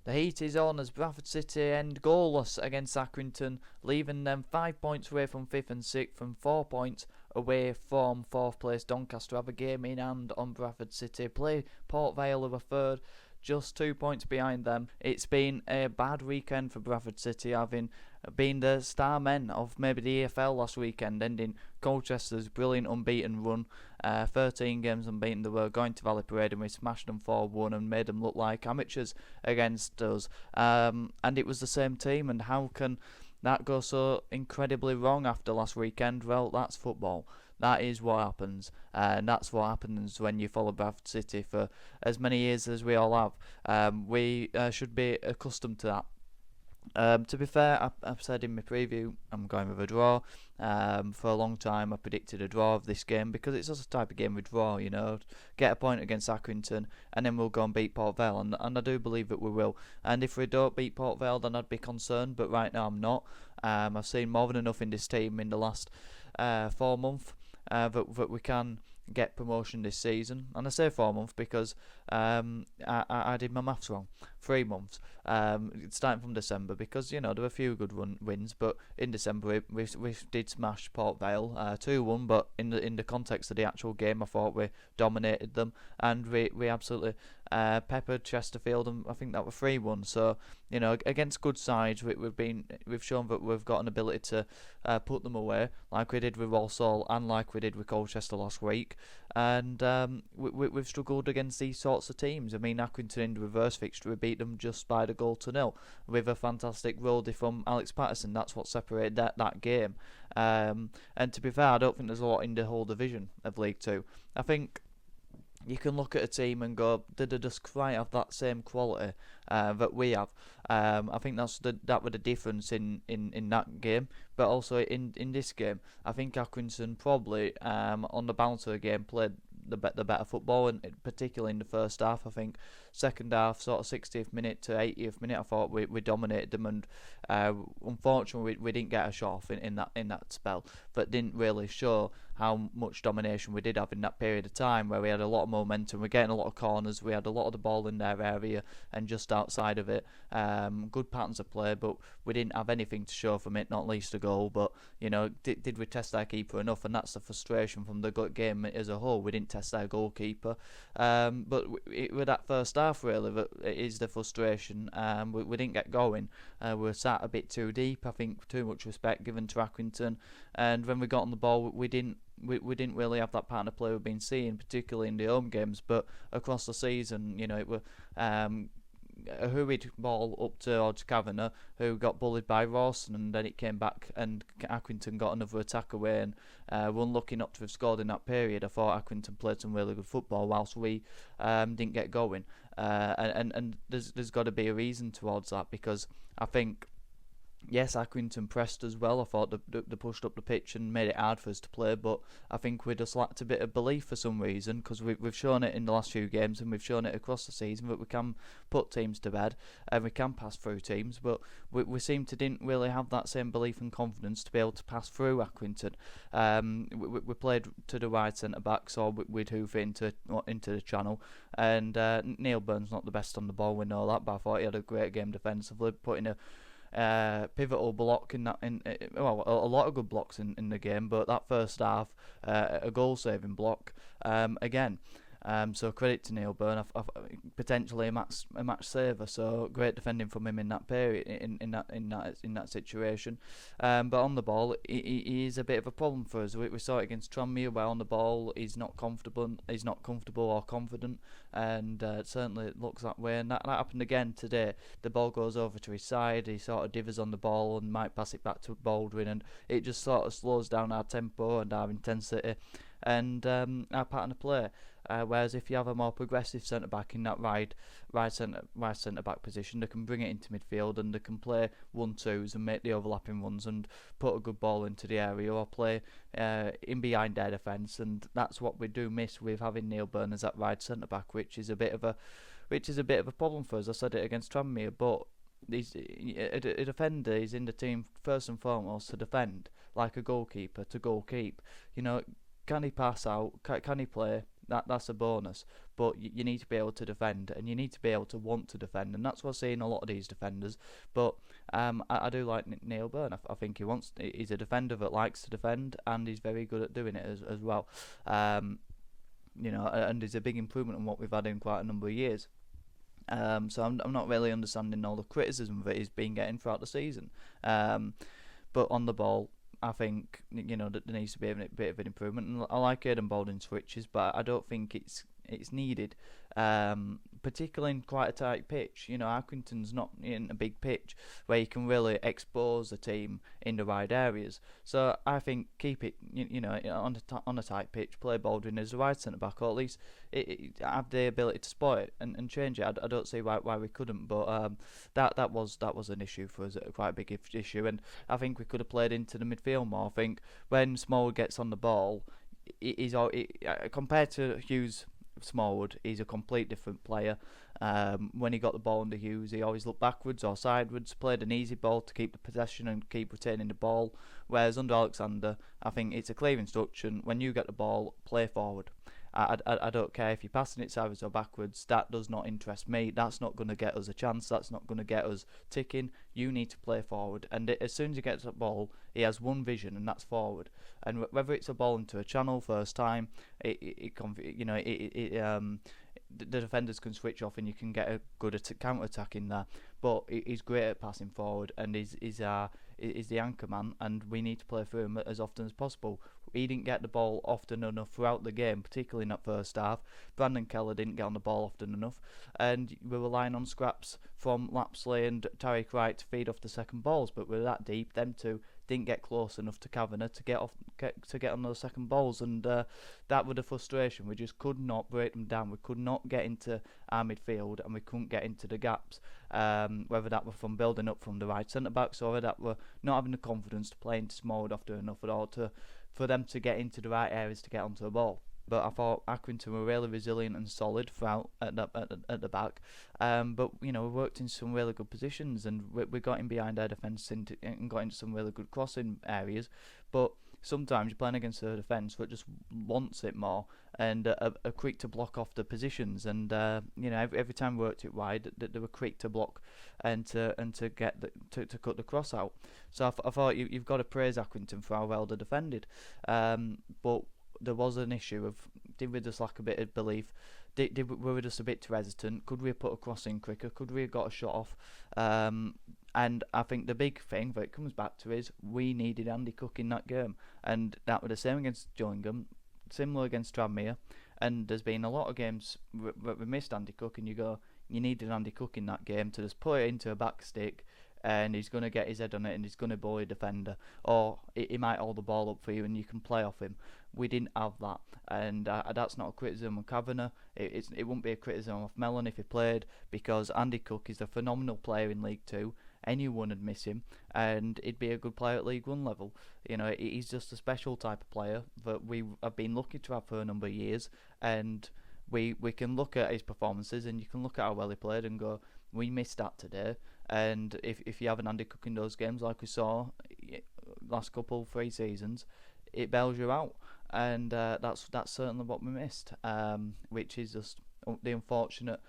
The heat is on as Bradford City end goalless against Accrington, leaving them 5 points away from 5th and 6th and 4 points away from 4th place Doncaster. Have a game in hand on Bradford City. Play Port Vale of a third, just 2 points behind them. It's been a bad weekend for Bradford City, having been the star men of maybe the EFL last weekend, ending Colchester's brilliant unbeaten run. 13 games unbeaten they were, going to Valley Parade, and we smashed them 4-1 and made them look like amateurs against us. And it was the same team, and how can that go so incredibly wrong after last weekend? Well, that's football. That is what happens, and that's what happens when you follow Bradford City for as many years as we all have. We should be accustomed to that. To be fair, I've said in my preview I'm going with a draw. For a long time I predicted a draw of this game because it's just a type of game we draw, get a point against Accrington and then we'll go and beat Port Vale, and I do believe that we will. And if we don't beat Port Vale, then I'd be concerned, but right now I'm not. I've seen more than enough in this team in the last 4 months that we can get promotion this season. And I say 4 months because I did my maths wrong. 3 months, starting from December, because there were a few good wins, but in December we did smash Port Vale 2-1, but in the context of the actual game I thought we dominated them, and we absolutely peppered Chesterfield, and I think that was 3-1. So against good sides we've shown that we've got an ability to put them away, like we did with Walsall and like we did with Colchester last week. And we've struggled against these sorts of teams. I mean, Accrington in the reverse fixture, we beat them just by the goal to nil with a fantastic roadie from Alex Patterson. That's what separated that game. And to be fair, I don't think there's a lot in the whole division of League Two. I think you can look at a team and go, did they just quite have that same quality that we have? I think that was the difference in that game, but also in this game. I think Accrington probably on the balance of the game played the better football, and particularly in the first half. I think second half, sort of 60th minute to 80th minute, I thought we dominated them, and unfortunately we didn't get a shot off in that spell, but didn't really show how much domination we did have in that period of time where we had a lot of momentum. We're getting a lot of corners, we had a lot of the ball in their area and just outside of it. Good patterns of play, but we didn't have anything to show from it, not least a goal. But did we test our keeper enough? And that's the frustration from the game as a whole. We didn't test our goalkeeper, but with that first half, really, that is the frustration. We didn't get going. We were sat a bit too deep. I think too much respect given to Accrington, and when we got on the ball, we didn't really have that pattern of play we've been seeing, particularly in the home games, but across the season, it was a hurried ball up towards Kavanagh, who got bullied by Rawson, and then it came back and Accrington got another attack away, and were unlucky not to have scored in that period. I thought Accrington played some really good football whilst we didn't get going, and there's got to be a reason towards that, because I think, yes, Accrington pressed as well. I thought they pushed up the pitch and made it hard for us to play, but I think we just lacked a bit of belief for some reason, because we've shown it in the last few games and we've shown it across the season that we can put teams to bed and we can pass through teams, but we seem to didn't really have that same belief and confidence to be able to pass through Accrington. We played to the right centre back, so we'd hoof it into the channel, and Neil Byrne's not the best on the ball, we know that, but I thought he had a great game defensively, putting a pivotal block in a lot of good blocks in the game, but that first half, a goal saving block again. So credit to Neil Byrne, potentially a match saver. So great defending from him in that period, in that situation. But on the ball, he is a bit of a problem for us. We saw it against Tranmere, where on the ball he's not comfortable or confident, and certainly it looks that way. And that happened again today. The ball goes over to his side, he sort of divers on the ball and might pass it back to Baldwin, and it just sort of slows down our tempo and our intensity and our pattern of play. Whereas if you have a more progressive centre back in that right centre back position, they can bring it into midfield and they can play 1-2s and make the overlapping runs and put a good ball into the area, or play in behind their defence. And that's what we do miss with having Neil Byrne as that right centre back, which is a bit of a problem for us. I said it against Tranmere, but a defender is in the team first and foremost to defend, like a goalkeeper to goalkeep. Can he pass out? Can he play? that's a bonus. But you need to be able to defend, and you need to be able to want to defend, and that's what I see in a lot of these defenders. But I do like Neil Byrne. I think he's a defender that likes to defend, and he's very good at doing it as well. And is a big improvement on what we've had in quite a number of years. So I'm not really understanding all the criticism that he's been getting throughout the season. But on the ball, I think that there needs to be a bit of an improvement. And I like Aidan Baldwin's switches, but I don't think it's needed. Particularly in quite a tight pitch. Accrington's not in a big pitch where you can really expose the team in the wide areas. So I think keep it, on a tight pitch. Play Baldwin as the right centre back, or at least have the ability to spot it and change it. I don't see why we couldn't, but that was an issue for us, quite a big issue. And I think we could have played into the midfield more. I think when Smallwood gets on the ball, compared to Hughes. Smallwood, he's a complete different player. When he got the ball under Hughes, he always looked backwards or sideways, played an easy ball to keep the possession and keep retaining the ball. Whereas under Alexander, I think it's a clear instruction: when you get the ball, play forward. I don't care if you're passing it sideways or backwards. That does not interest me. That's not going to get us a chance. That's not going to get us ticking. You need to play forward. And as soon as he gets the ball, he has one vision, and that's forward. And whether it's a ball into a channel first time, the defenders can switch off, and you can get a good counter attack in there. But he's great at passing forward, and he's the anchor man, and we need to play through him as often as possible. He didn't get the ball often enough throughout the game, particularly in that first half. Brandon Keller didn't get on the ball often enough, and we're relying on scraps from Lapsley and Tariq Wright to feed off the second balls. But we're that deep, them two didn't get close enough to Kavanagh to get on those second balls, and that was the frustration. We just could not break them down. We could not get into our midfield, and we couldn't get into the gaps. Whether that were from building up from the right centre backs, or whether that were not having the confidence to play into Smallwood after enough at all for them to get into the right areas to get onto the ball. But I thought Accrington were really resilient and solid throughout at the back. But we worked in some really good positions, and we got in behind our defence and got into some really good crossing areas. But sometimes you're playing against a defence that just wants it more and are quick to block off the positions. And every time we worked it wide, they were quick to block and to cut the cross out. So I thought you've got to praise Accrington for how well they defended. But there was an issue of, did we just lack a bit of belief? Were we just a bit too hesitant? Could we have put a cross in quicker? Could we have got a shot off? And I think the big thing that it comes back to is we needed Andy Cook in that game, and that was the same against Gillingham, similar against Tranmere. And there's been a lot of games where we missed Andy Cook, and you needed Andy Cook in that game to just put it into a back stick, and he's going to get his head on it, and he's going to bully a defender, or he might hold the ball up for you and you can play off him. We didn't have that, and that's not a criticism of Kavanagh. It wouldn't be a criticism of Mellon if he played, because Andy Cook is a phenomenal player in League 2. Anyone would miss him, and he'd be a good player at League 1 level. He's just a special type of player that we have been lucky to have for a number of years, and we can look at his performances, and you can look at how well he played and go, we missed that today. And if you have an Andy Cook in those games like we saw last 3 seasons, it bails you out, and that's certainly what we missed, which is just the unfortunate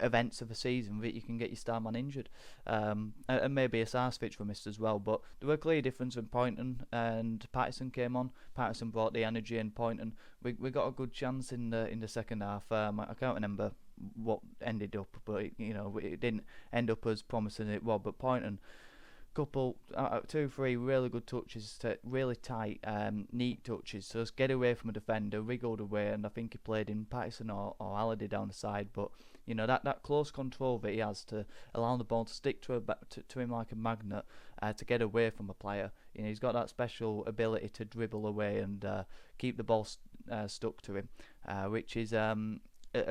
events of a season that you can get your star man injured, and maybe a Sarsfield we missed as well. But there were a clear difference when Poynton and Patterson came on. Patterson brought the energy, and Poynton, we got a good chance in the second half. I can't remember what ended up, but it didn't end up as promising as it was. But Poynton, couple 2-3 really good touches, really tight, neat touches. So just get away from a defender, wriggled away, and I think he played in Patterson or Halliday down the side. But that close control that he has to allow the ball to stick to him like a magnet, to get away from a player. He's got that special ability to dribble away and keep the ball stuck to him, which is a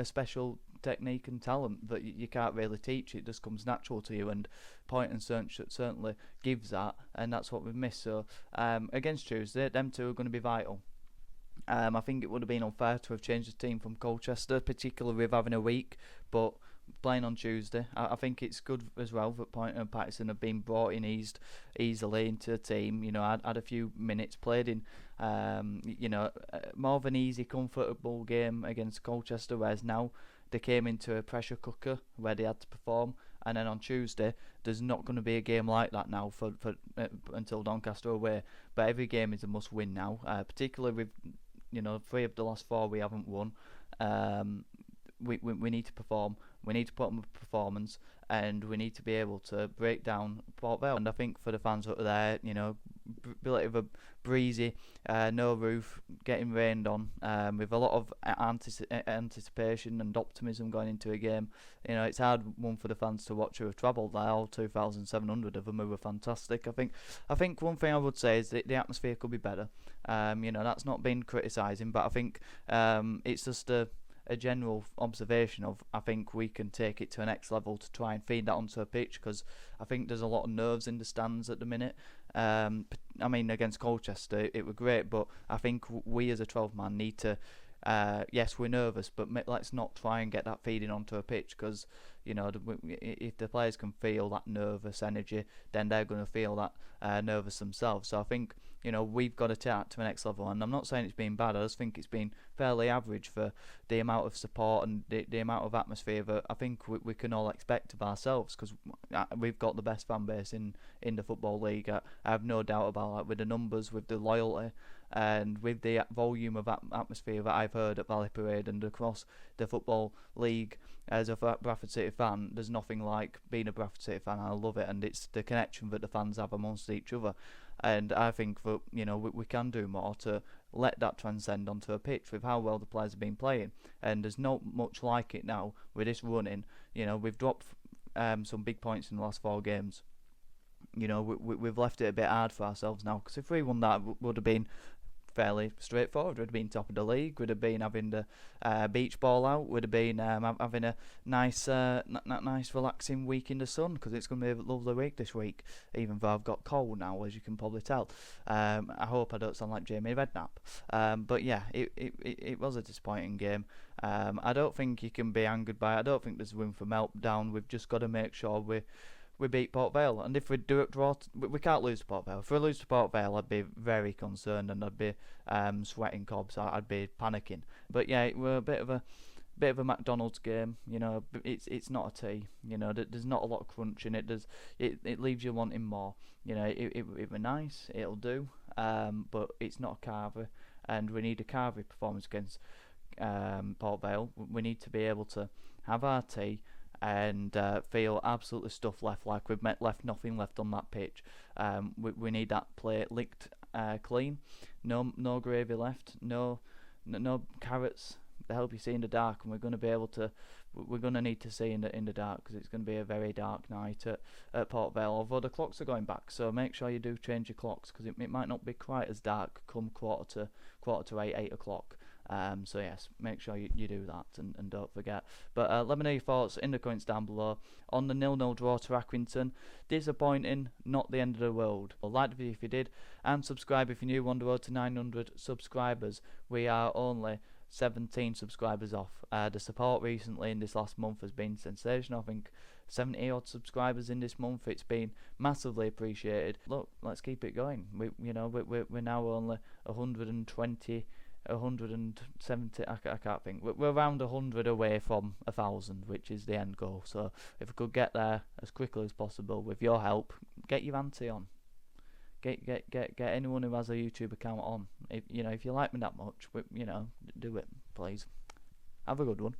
special technique and talent that you can't really teach. It just comes natural to you, and Poynton certainly gives that, and that's what we've missed. So against Tuesday, them two are going to be vital. I think it would have been unfair to have changed the team from Colchester, particularly with having a week, but playing on Tuesday. I think it's good as well that Point and Patterson have been brought in easily into the team. You know, had a few minutes played in, more of an easy, comfortable game against Colchester, whereas now they came into a pressure cooker where they had to perform. And then on Tuesday, there's not going to be a game like that now for until Doncaster away. But every game is a must-win now, particularly with 3 of the last 4 we haven't won. We need to perform. We need to put on a performance, and we need to be able to break down Port Vale. And I think for the fans that are there, bit of a breezy, no roof, getting rained on, with a lot of anticipation and optimism going into a game. It's hard one for the fans to watch who have travelled there. All 2,700 of them who were fantastic. I think one thing I would say is that the atmosphere could be better. That's not been criticising, but I think it's just a general observation of, I think we can take it to a next level to try and feed that onto a pitch, because I think there's a lot of nerves in the stands at the minute. Against Colchester it were great, but I think we as a 12-man need to, yes, we're nervous, but let's not try and get that feeding onto a pitch, because if the players can feel that nervous energy, then they're going to feel that nervous themselves. So I think we've got to take that to the next level, and I'm not saying it's been bad. I just think it's been fairly average for the amount of support and the amount of atmosphere that I think we can all expect of ourselves, because we've got the best fan base in the Football League. I have no doubt about that, with the numbers, with the loyalty, and with the volume of atmosphere that I've heard at Valley Parade and across the Football League. As a Bradford City fan, there's nothing like being a Bradford City fan. I love it, and it's the connection that the fans have amongst each other. And I think that we can do more to let that transcend onto a pitch with how well the players have been playing. And there's not much like it now with this running. We've dropped some big points in the last 4 games. We've left it a bit hard for ourselves now, because if we won that, would have been fairly straightforward. We'd have been top of the league. We'd have been having the beach ball out. We'd have been having a nice relaxing week in the sun, because it's going to be a lovely week this week, even though I've got cold now, as you can probably tell. I hope I don't sound like Jamie Redknapp. But yeah, it was a disappointing game. I don't think you can be angered by it. I don't think there's room for meltdown. We've just got to make sure we beat Port Vale, and if we do it draw, we can't lose to Port Vale. If we lose to Port Vale, I'd be very concerned, and I'd be sweating cobs. I'd be panicking. But yeah, we're a bit of a McDonald's game. It's not a tea. There's not a lot of crunch in it. It leaves you wanting more. It were nice. It'll do. But it's not a carver, and we need a carver performance against Port Vale. We need to be able to have our tea and feel absolutely stuffed left, like we've left nothing left on that pitch. We need that plate licked clean, no gravy left, no carrots to help you see in the dark, and we're going to need to see in the dark, because it's going to be a very dark night at Port Vale, although the clocks are going back, so make sure you do change your clocks, because it might not be quite as dark come quarter to 8 o'clock. So yes, make sure you do that, and don't forget. But let me know your thoughts in the comments down below on the 0-0 draw to Accrington. Disappointing, not the end of the world. Well, like the video if you did, and subscribe if you're new. On the road to 900 subscribers. We are only 17 subscribers off. The support recently in this last month has been sensational. I think 70 odd subscribers in this month. It's been massively appreciated. Look, let's keep it going. We're now only 120. 170, I can't think. We're around 100 away from 1,000, which is the end goal. So if we could get there as quickly as possible with your help, get your auntie on. Get anyone who has a YouTube account on. If you like me that much, do it, please. Have a good one.